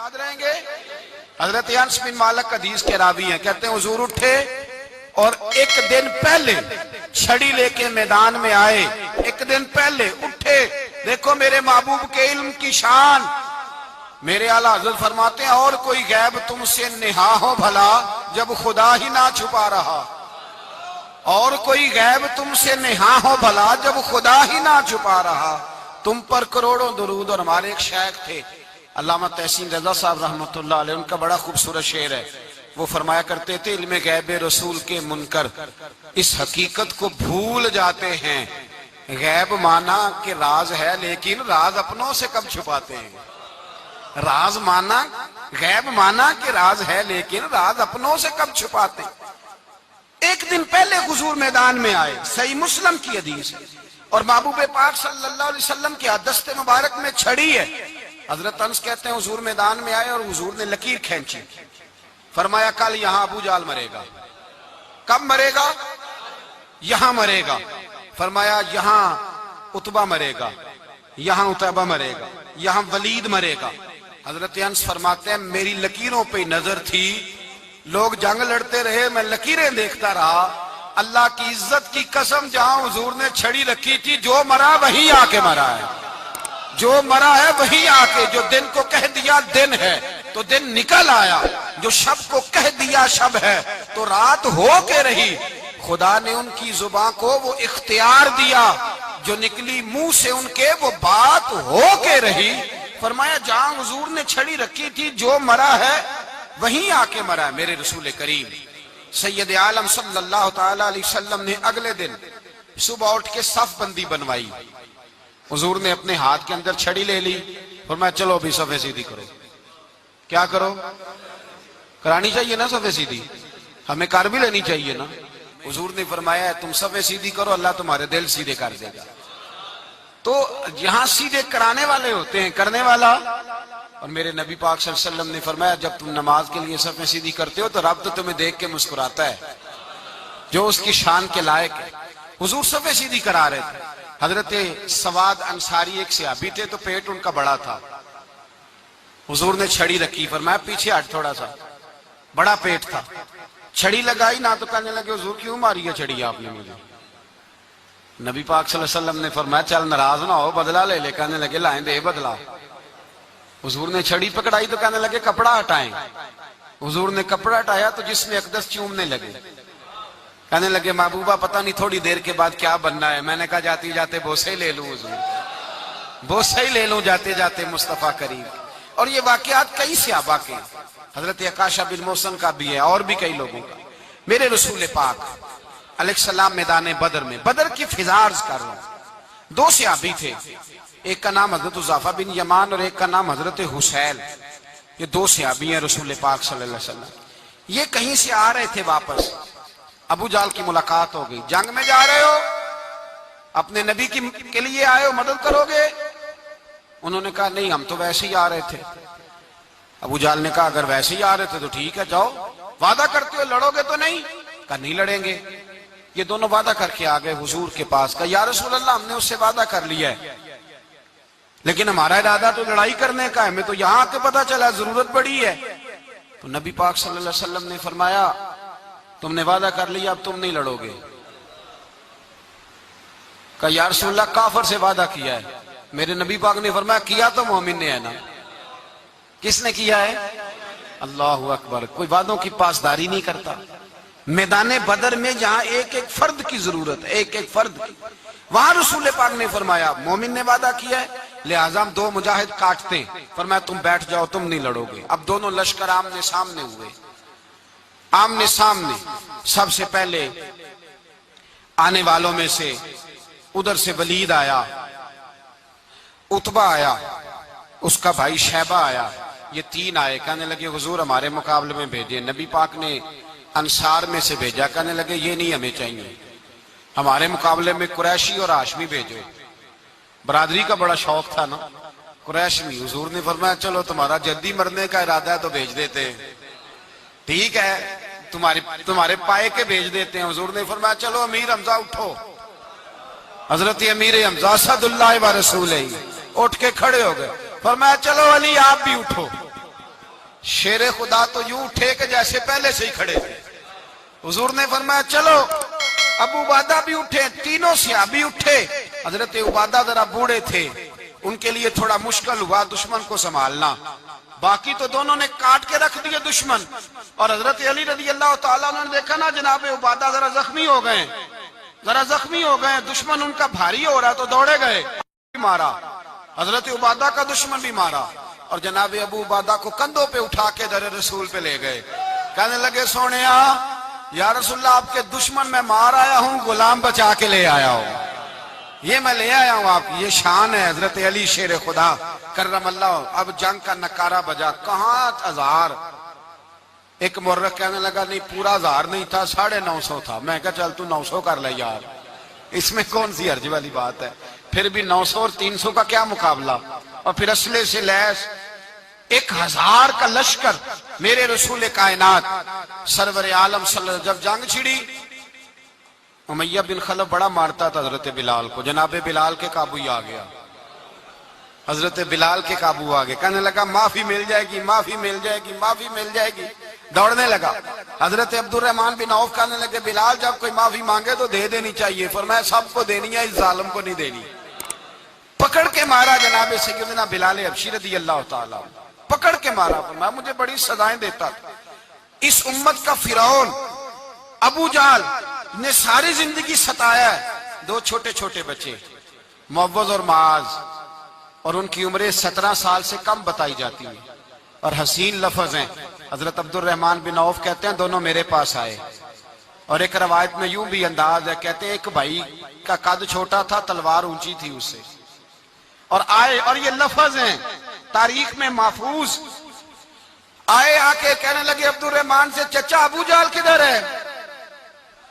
یاد رہیں گے؟ حضرت انس بن مالک حدیث کے راوی ہیں، کہتے ہیں حضور اٹھے اور ایک دن پہلے چھڑی لے کے میدان میں آئے، ایک دن پہلے اٹھے، دیکھو میرے محبوب کے علم کی شان۔ میرے اعلیٰ حضرت فرماتے ہیں اور کوئی غیب تم سے نہا ہو بھلا جب خدا ہی نہ چھپا رہا، اور کوئی غیب تم سے نہا ہو بھلا جب خدا ہی نہ چھپا رہا، تم پر کروڑوں درود۔ اور ہمارے ایک شیخ تھے علامہ تحسین رضا صاحب رحمۃ اللہ علیہ، ان کا بڑا خوبصورت شعر ہے، وہ فرمایا کرتے تھے علم غیب رسول کے منکر اس حقیقت کو بھول جاتے ہیں، غیب مانا کہ راز ہے لیکن راز اپنوں سے کب چھپاتے ہیں۔ راز مانا، غیب مانا کہ راز ہے لیکن راز اپنوں سے کب چھپاتے ہیں۔ ایک دن پہلے حضور میدان میں آئے، صحیح مسلم کی حدیث ہے، اور محبوب پاک صلی اللہ علیہ وسلم کے دست مبارک میں چھڑی ہے۔ حضرت انس کہتے ہیں حضور میدان میں آئے اور حضور نے لکیر کھینچی، فرمایا کل یہاں ابو جہل مرے گا۔ کب مرے گا؟ یہاں مرے گا۔ فرمایا یہاں عتبہ مرے گا، یہاں عتیبہ مرے گا، یہاں ولید مرے گا۔ حضرت انس فرماتے ہیں میری لکیروں پہ نظر تھی، لوگ جنگ لڑتے رہے، میں لکیریں دیکھتا رہا، اللہ کی عزت کی قسم جہاں حضور نے چھڑی رکھی تھی جو مرا وہی آ کے مرا ہے، جو مرا ہے وہی آ کے، جو دن کو کہہ دیا دن ہے تو دن نکل آیا، جو شب کو کہہ دیا شب ہے تو رات ہو کے رہی۔ خدا نے ان کی زباں کو وہ اختیار دیا، جو نکلی منہ سے ان کے وہ بات ہو کے رہی۔ فرمایا جہاں حضور نے چھڑی رکھی تھی جو مرا ہے وہیں آ کے مرا ہے میرے رسول کریم سید عالم صلی اللہ تعالی علیہ وسلم نے اگلے دن صبح اٹھ کے صف بندی بنوائی۔ حضور نے اپنے ہاتھ کے اندر چھڑی لے لی، فرمایا چلو ابھی صفیں سیدھی کرو۔ کیا کرو؟ کرانی چاہیے نا صفیں سیدھی، ہمیں کر بھی لینی چاہیے نا۔ حضور نے فرمایا تم صفیں سیدھی کرو، اللہ تمہارے دل سیدھے کر دے گا۔ تو یہاں سیدھے کرانے والے ہوتے ہیں، کرنے والا۔ اور میرے نبی پاک صلی اللہ علیہ وسلم نے فرمایا جب تم نماز کے لیے صفیں سیدھی کرتے ہو تو رب تو تمہیں دیکھ کے مسکراتا ہے، جو اس کی شان کے لائق ہے۔ حضور صفیں سیدھی کرا رہے تھے۔ حضرت سواد انصاری ایک صحابی تھے، تو پیٹ ان کا بڑا تھا، حضور نے چھڑی رکھی، فرمایا پیچھے ہٹ تھوڑا سا، بڑا پیٹ تھا، چھڑی لگائی نہ تو کہنے لگے حضور کیوں ماری ہے چھڑی آپ نے مجھے۔ نبی پاک صلی اللہ علیہ وسلم نے فرمایا چل ناراض نہ ہو، بدلہ لے لے۔ کہنے لگے لائیں دے بدلہ۔ حضور نے چھڑی پکڑائی تو کہنے لگے کپڑا ہٹائیں۔ حضور نے کپڑا ہٹایا تو جسم اقدس چومنے لگے، کہنے لگے محبوبہ پتہ نہیں تھوڑی دیر کے بعد کیا بننا ہے۔ میں نے کہا جاتے جاتے بوسے لے لوں حضور، بوسے لے لوں جاتے جاتے مصطفیٰ کریم۔ اور یہ واقعات کئی صحابہ کے، حضرت عکاشہ بن محصن کا بھی ہے اور بھی کئی لوگوں کا۔ میرے رسول پاک علیہ السلام میدان بدر میں، بدر کی فضا عرض کر رہا ہوں، دو صحابی تھے، ایک کا نام حضرت حذیفہ بن یمان اور ایک کا نام حضرت حسیل۔ یہ دو صحابی ہیں رسول پاک صلی اللہ علیہ وسلم۔ یہ کہیں سے آ رہے تھے واپس، ابو جہل کی ملاقات ہو گئی۔ جنگ میں جا رہے ہو، اپنے نبی کے لیے آئے ہو، مدد کرو گے؟ انہوں نے کہا نہیں ہم تو ویسے ہی آ رہے تھے۔ ابو جہل نے کہا اگر ویسے ہی آ رہے تھے تو ٹھیک ہے جاؤ، وعدہ کرتے ہو لڑو گے تو نہیں؟ کہا نہیں لڑیں گے۔ یہ دونوں وعدہ کر کے آ گئے حضور کے پاس، کہا یا رسول اللہ ہم نے اس سے وعدہ کر لیا ہے لیکن ہمارا ارادہ تو لڑائی کرنے کا ہے، ہمیں تو یہاں کے پتہ چلا ضرورت پڑی ہے۔ تو نبی پاک صلی اللہ علیہ وسلم نے فرمایا تم نے وعدہ کر لیا اب تم نہیں لڑو گے۔ کہا یا رسول اللہ کافر سے وعدہ کیا ہے۔ میرے نبی پاک نے فرمایا کیا تو مومن نے ہے نا۔ کس نے کیا ہے؟ اللہ اکبر۔ کوئی وعدوں کی پاسداری نہیں کرتا۔ میدان بدر میں جہاں ایک ایک فرد کی ضرورت ہے، ایک ایک فرد کی، وہاں رسول پاک نے فرمایا مومن نے وعدہ کیا ہے لہذا ہم دو مجاہد کاٹتے ہیں۔ فرمایا تم بیٹھ جاؤ تم نہیں لڑو گے۔ اب دونوں لشکر آمنے سامنے ہوئے، آمنے سامنے۔ سب سے پہلے آنے والوں میں سے ادھر سے ولید آیا، عتبہ آیا، اس کا بھائی شیبہ آیا، یہ تین آئے۔ کہنے لگے حضور ہمارے مقابلے میں بھیجے۔ نبی پاک نے انصار میں سے بھیجا، کہنے لگے یہ نہیں ہمیں چاہیے، ہمارے مقابلے میں قریشی اور ہاشمی بھیجو۔ برادری کا بڑا شوق تھا نا قریشی۔ حضور نے فرمایا چلو تمہارا جلدی مرنے کا ارادہ ہے تو بھیج دیتے ہیں، ٹھیک ہے تمہارے پائے کے بھیج دیتے ہیں۔ حضور نے فرمایا چلو امیر حمزہ اٹھو۔ حضرت امیر حمزہ اسد اللہ و رسولہ اٹھ کے کھڑے ہو گئے۔ فرمایا چلو علی آپ بھی اٹھو۔ شیر خدا تو یوں اٹھے کہ جیسے پہلے سے ہی کھڑے تھے. حضور نے فرمایا چلو. ابو عبادہ بھی اٹھے, تینوں صحابی اٹھے. حضرت عبادہ ذرا بوڑھے تھے, ان کے لیے تھوڑا مشکل ہوا دشمن کو سنبھالنا. باقی تو دونوں نے کاٹ کے رکھ دیے دشمن. اور حضرت علی رضی اللہ تعالیٰ نے دیکھا نا جناب عبادہ ذرا زخمی ہو گئے, دشمن ان کا بھاری ہو رہا تو دوڑے گئے, مارا. حضرت عبادہ کا دشمن بھی مارا اور جناب ابو عبادہ کو کندھوں پہ اٹھا کے در رسول پہ لے گئے. کہنے لگے سونیا یا رسول اللہ آپ کے دشمن میں مار آیا ہوں, غلام بچا کے لے آیا ہوں, یہ میں لے آیا ہوں آپ کی. یہ شان ہے حضرت علی شیر خدا کرم اللہ. اب جنگ کا نکارہ بجا, کہاں 1000. ایک مورخ کہنے لگا نہیں پورا 1000 نہیں تھا, 950 تھا. میں کہا چل تو 900 کر لے یار, اس میں کون سی حرج والی بات ہے. پھر بھی 900 اور 300 کا کیا مقابلہ. اور پھر اسلحے سے لیس 1000 کا لشکر. میرے رسول کائنات سرور عالم صلی اللہ علیہ وسلم جب جنگ چھڑی, امیہ بن خلف بڑا مارتا تھا حضرت بلال کو. جناب بلال کے قابو ہی آ گیا, حضرت بلال کے قابو آ گئے. کہنے لگا معافی مل جائے گی, معافی مل جائے گی, معافی مل جائے گی. دوڑنے لگا. حضرت عبد الرحمن بن عوف کہنے لگے بلال جب کوئی معافی مانگے تو دے دینی چاہیے. فرمایا سب کو دینی ہے, اس ظالم کو نہیں دینی. پکڑ کے مارا جناب سیدنا بلال حبشی رضی اللہ تعالیٰ, پکڑ کے مارا. فرمایا مجھے بڑی سزائیں دیتا تھا. اس امت کا فرعون ابو جہل نے ساری زندگی ستایا ہے. 2 چھوٹے چھوٹے بچے معوذ اور معاذ, اور ان کی عمریں 17 سال سے کم بتائی جاتی ہیں, اور حسین لفظ ہیں. حضرت عبد الرحمن بن عوف کہتے ہیں دونوں میرے پاس آئے, اور ایک روایت میں یوں بھی انداز ہے, کہتے ہیں ایک بھائی کا قد چھوٹا تھا, تلوار اونچی تھی اس سے, اور آئے. اور یہ لفظ ہیں تاریخ میں محفوظ. آئے آ کے کہنے لگے عبد الرحمن سے چچا ابو جہل کدھر ہے.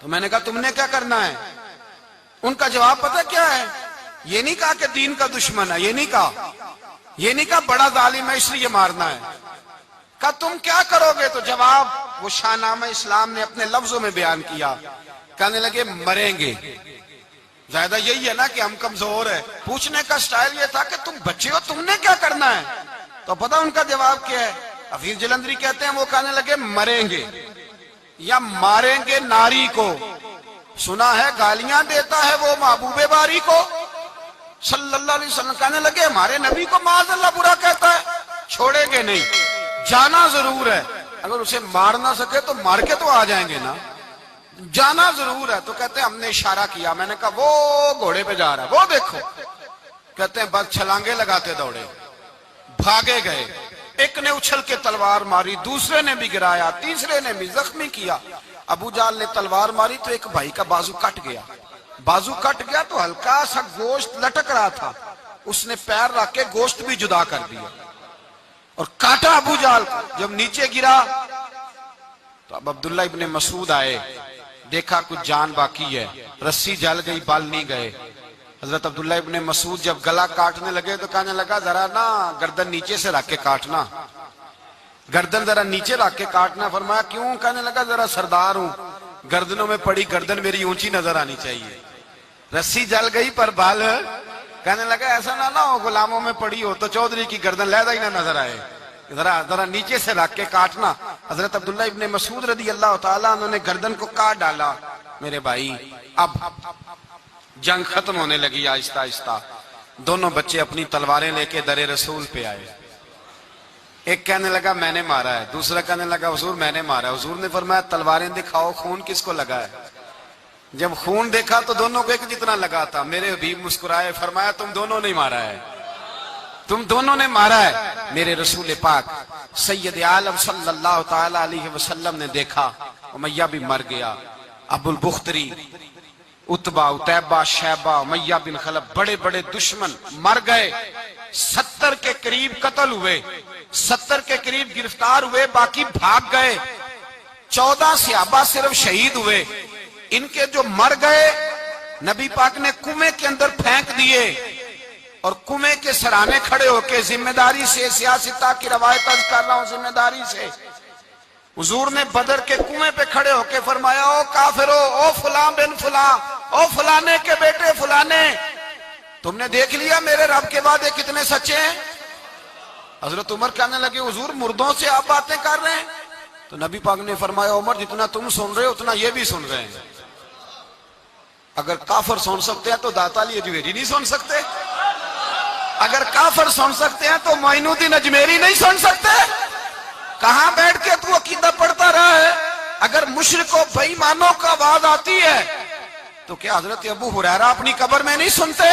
تو میں نے کہا تم نے کیا کرنا ہے. ان کا جواب پتہ کیا ہے, یہ نہیں کہا کہ دین کا دشمن ہے, یہ نہیں کہا بڑا ظالم ہے اس لیے مارنا ہے. کہا تم کیا کرو گے. تو جواب وہ شاہ نامہ اسلام نے اپنے لفظوں میں بیان کیا. کہنے لگے مریں گے. زیادہ یہی ہے نا کہ ہم کمزور ہے. پوچھنے کا سٹائل یہ تھا کہ تم بچے ہو, تم نے کیا کرنا ہے. تو پتہ ان کا جواب کیا ہے. حفیظ جلندری کہتے ہیں وہ کہنے لگے مریں گے یا ماریں گے ناری کو. سنا ہے گالیاں دیتا ہے وہ محبوب باری کو صلی اللہ علیہ وسلم. کہنے لگے ہمارے نبی کو معاذ اللہ برا کہتا ہے, چھوڑیں گے نہیں, جانا ضرور ہے. اگر اسے مار نہ سکے تو مار کے تو آ جائیں گے نا, جانا ضرور ہے. تو کہتے ہیں ہم نے اشارہ کیا. میں نے کہا وہ گھوڑے پہ جا رہا ہے, وہ دیکھو. کہتے ہیں بس چھلانگے لگاتے دوڑے, بھاگے گئے. ایک نے اچھل کے تلوار ماری, دوسرے نے بھی گرایا, تیسرے نے بھی زخمی کیا. ابو جہل نے تلوار ماری تو ایک بھائی کا بازو کٹ گیا. بازو کٹ گیا تو ہلکا سا گوشت لٹک رہا تھا, اس نے پیر رکھ کے گوشت بھی جدا کر دیا اور کاٹا ابو جہل کو. جب نیچے گرا تو اب عبداللہ ابن مسعود آئے, دیکھا کچھ جان باقی ہے, رسی جل گئی, بال نہیں گئے. حضرت عبداللہ ابن مسعود جب گلا کاٹنے لگے تو کہنے لگا ذرا نا گردن نیچے سے رکھ کے کاٹنا, گردن ذرا نیچے رکھ کے کاٹنا. فرمایا کیوں. کہنے لگا ذرا سردار ہوں, گردنوں میں پڑی گردن میری اونچی نظر آنی چاہیے. رسی جل گئی پر بال. کہنے لگا ایسا نہ ہو غلاموں میں پڑی ہو تو چودھری کی گردن لہذا ہی نہ نظر آئے, ذرا نیچے سے رکھ کے کاٹنا. حضرت عبداللہ ابن مسعود رضی اللہ تعالیٰ انہوں نے گردن کو کاٹ ڈالا. میرے بھائی اب جنگ ختم ہونے لگی آہستہ آہستہ. دونوں بچے اپنی تلواریں لے کے در رسول پہ آئے. ایک کہنے لگا میں نے مارا ہے, دوسرا کہنے لگا حضور میں نے مارا ہے. حضور نے فرمایا تلواریں دکھاؤ, خون کس کو لگا ہے. جب خون دیکھا تو دونوں کو ایک جتنا لگا تھا. میرے حبیب مسکرائے, فرمایا تم دونوں نے مارا ہے, تم دونوں نے مارا ہے. میرے رسول پاک سید عالم صلی اللہ تعالی علیہ وسلم نے دیکھا امیہ بھی مر گیا. ابو البختری, عتبہ, عتیبہ, شیبہ, امیہ بن خلف, بڑے بڑے دشمن مر گئے. 70 کے قریب قتل ہوئے, 70 کے قریب گرفتار ہوئے, باقی بھاگ گئے. 14 صحابہ صرف شہید ہوئے. ان کے جو مر گئے نبی پاک نے کنویں کے اندر پھینک دیے, اور کنویں کے سرانے کھڑے ہو کے ذمہ داری سے, سیاستہ کی روایت عرض کر رہا ہوں, ذمہ داری سے حضور نے بدر کے کنویں پہ کھڑے ہو کے فرمایا او کافرو, او فلاں بن فلاں, او فلانے کے بیٹے فلانے, تم نے دیکھ لیا میرے رب کے وعدے کتنے سچے ہیں. حضرت عمر کہنے لگے حضور مردوں سے آپ باتیں کر رہے ہیں؟ تو نبی پاک نے فرمایا عمر جتنا تم سن رہے ہو اتنا یہ بھی سن رہے ہیں. اگر کافر سن سکتے ہیں تو داتا علی اجمیری نہیں سن سکتے؟ اگر کافر سن سکتے ہیں تو معین الدین اجمیری نہیں سن سکتے؟ کہاں بیٹھ کے تو عقیدہ پڑھتا رہا ہے؟ اگر مشرکوں بے ایمانوں کا آواز آتی ہے تو کیا حضرت ابو ہریرہ اپنی قبر میں نہیں سنتے؟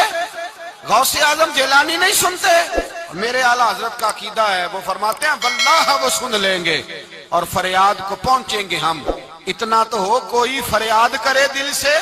غوث اعظم جیلانی نہیں سنتے؟ میرے اعلیٰ حضرت کا عقیدہ ہے، وہ فرماتے ہیں واللہ وہ سن لیں گے اور فریاد کو پہنچیں گے ہم. اتنا تو ہو کوئی فریاد کرے دل سے